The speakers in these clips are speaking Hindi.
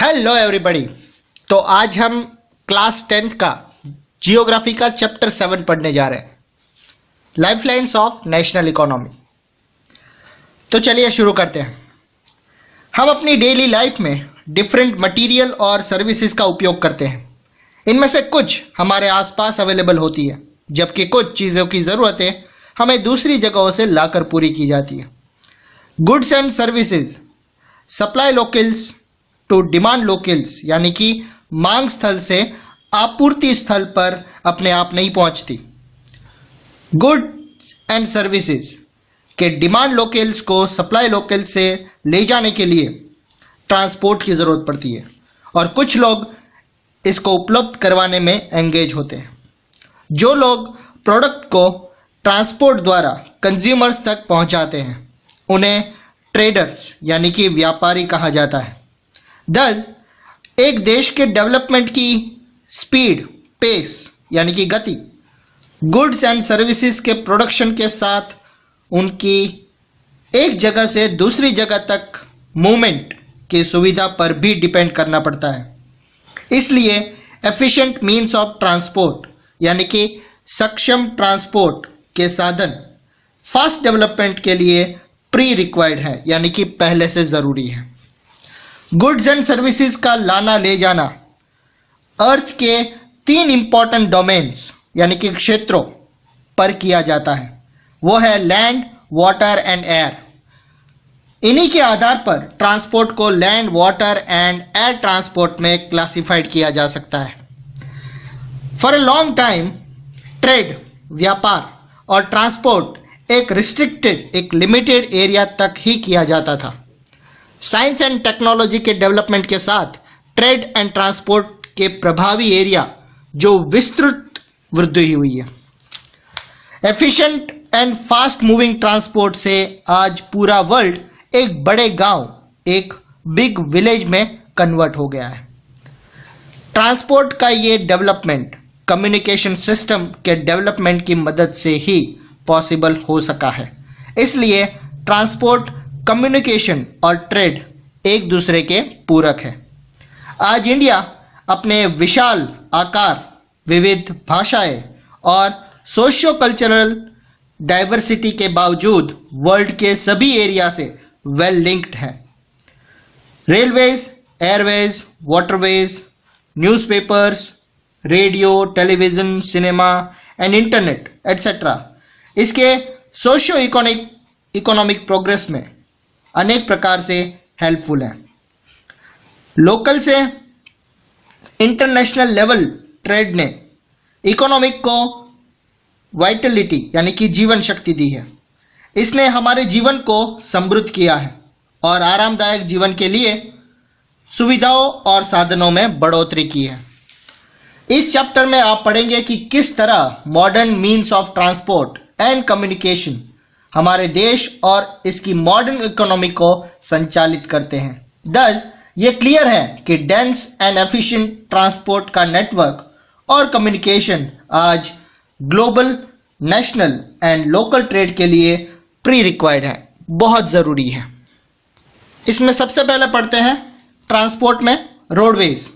Hello everybody. तो आज हम क्लास 10th का जियोग्राफी का चैप्टर 7 पढ़ने जा रहे हैं, लाइफलाइंस ऑफ नेशनल इकोनॉमी। तो चलिए शुरू करते हैं। हम अपनी डेली लाइफ में डिफरेंट मटेरियल और सर्विसेज का उपयोग करते हैं। इनमें से कुछ हमारे आसपास अवेलेबल होती है, जबकि कुछ चीज़ों की ज़रूरतें हमें दूसरी जगहों से लाकर पूरी की जाती है। Goods and services supply locals to demand locals, यानी कि मांग स्थल से आपूर्ति स्थल पर अपने आप नहीं पहुंचती। गुड्स एंड सर्विसेज के डिमांड लोकल्स को सप्लाई लोकल से ले जाने के लिए ट्रांसपोर्ट की ज़रूरत पड़ती है और कुछ लोग इसको उपलब्ध करवाने में एंगेज होते हैं। जो लोग प्रोडक्ट को ट्रांसपोर्ट द्वारा कंज्यूमर्स तक पहुंचाते हैं उन्हें ट्रेडर्स यानी कि व्यापारी कहा जाता है। दस एक देश के डेवलपमेंट की स्पीड, पेस यानी कि गति, गुड्स एंड सर्विसेज के प्रोडक्शन के साथ उनकी एक जगह से दूसरी जगह तक मूवमेंट की सुविधा पर भी डिपेंड करना पड़ता है। इसलिए एफिशिएंट मीन्स ऑफ ट्रांसपोर्ट यानी कि सक्षम ट्रांसपोर्ट के साधन फास्ट डेवलपमेंट के लिए प्री रिक्वायर्ड है, यानी कि पहले से ज़रूरी है। गुड्स एंड सर्विसेज का लाना ले जाना अर्थ के 3 इंपॉर्टेंट डोमेन्स यानी कि क्षेत्रों पर किया जाता है। वो है लैंड, वाटर एंड एयर। इन्हीं के आधार पर ट्रांसपोर्ट को land, water and air transport में क्लासिफाइड किया जा सकता है। For a long time trade, व्यापार और ट्रांसपोर्ट एक रिस्ट्रिक्टेड, एक लिमिटेड एरिया तक ही किया जाता था। साइंस एंड टेक्नोलॉजी के डेवलपमेंट के साथ ट्रेड एंड ट्रांसपोर्ट के प्रभावी एरिया जो विस्तृत वृद्धि हुई है। Efficient and fast moving transport से आज पूरा वर्ल्ड एक बड़े गांव, एक बिग विलेज में कन्वर्ट हो गया है। ट्रांसपोर्ट का ये डेवलपमेंट कम्युनिकेशन सिस्टम के डेवलपमेंट की मदद से ही पॉसिबल हो सका है। इसलिए ट्रांसपोर्ट, कम्युनिकेशन और ट्रेड एक दूसरे के पूरक है। आज इंडिया अपने विशाल आकार, विविध भाषाएं और सोशियो कल्चरल डाइवर्सिटी के बावजूद वर्ल्ड के सभी एरिया से वेल लिंक्ड है। Railways, Airways, waterways, newspapers, radio, television, cinema and internet etcetera इसके सोशियो इकोनॉमिक प्रोग्रेस में अनेक प्रकार से हेल्पफुल है। लोकल से इंटरनेशनल लेवल ट्रेड ने इकोनॉमिक को वाइटलिटी यानी कि जीवन शक्ति दी है। इसने हमारे जीवन को समृद्ध किया है और आरामदायक जीवन के लिए सुविधाओं और साधनों में बढ़ोतरी की है। इस चैप्टर में आप पढ़ेंगे कि किस तरह modern means of transport and communication हमारे देश और इसकी मॉडर्न इकोनॉमी को संचालित करते हैं। दस ये क्लियर है कि डेंस एंड एफिशिएंट ट्रांसपोर्ट का नेटवर्क और कम्युनिकेशन आज global, national and local trade के लिए प्री रिक्वायर्ड है, बहुत ज़रूरी है। इसमें सबसे पहले पढ़ते हैं ट्रांसपोर्ट में रोडवेज।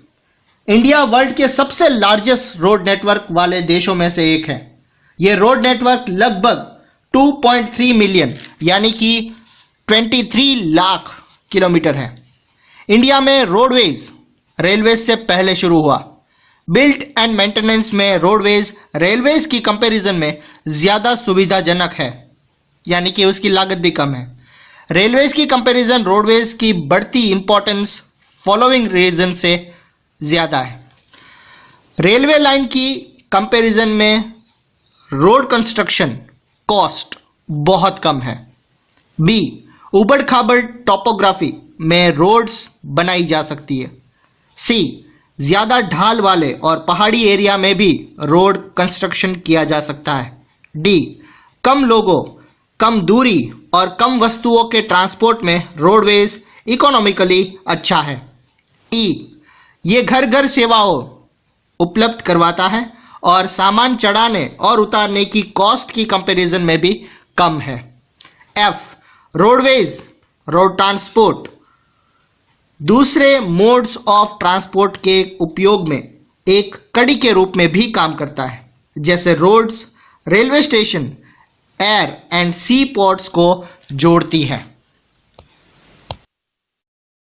इंडिया वर्ल्ड के सबसे लार्जेस्ट रोड नेटवर्क वाले देशों में से एक है। ये रोड नेटवर्क लगभग 2.3 मिलियन यानी कि 23 लाख किलोमीटर है। इंडिया में रोडवेज रेलवेज से पहले शुरू हुआ। बिल्ट एंड मेंटेनेंस में रोडवेज रेलवेज की कंपैरिजन में ज़्यादा सुविधाजनक है, यानी कि उसकी लागत भी कम है। रेलवेज की कंपैरिजन रोडवेज की बढ़ती इंपॉर्टेंस फॉलोइंग रीजन से ज़्यादा है। रेलवे लाइन की कंपैरिजन में रोड कंस्ट्रक्शन कॉस्ट बहुत कम है। बी उबड़ खाबड़ टोपोग्राफी में रोड्स बनाई जा सकती है। सी ज़्यादा ढाल वाले और पहाड़ी एरिया में भी रोड कंस्ट्रक्शन किया जा सकता है। डी कम लोगों, कम दूरी और कम वस्तुओं के ट्रांसपोर्ट में रोडवेज इकोनॉमिकली अच्छा है। ई ये घर घर सेवाओं उपलब्ध करवाता है और सामान चढ़ाने और उतारने की कॉस्ट की कंपैरिजन में भी कम है। एफ रोडवेज रोड ट्रांसपोर्ट दूसरे मोड्स ऑफ ट्रांसपोर्ट के उपयोग में एक कड़ी के रूप में भी काम करता है, जैसे roads, railway station, air and sea ports को जोड़ती है।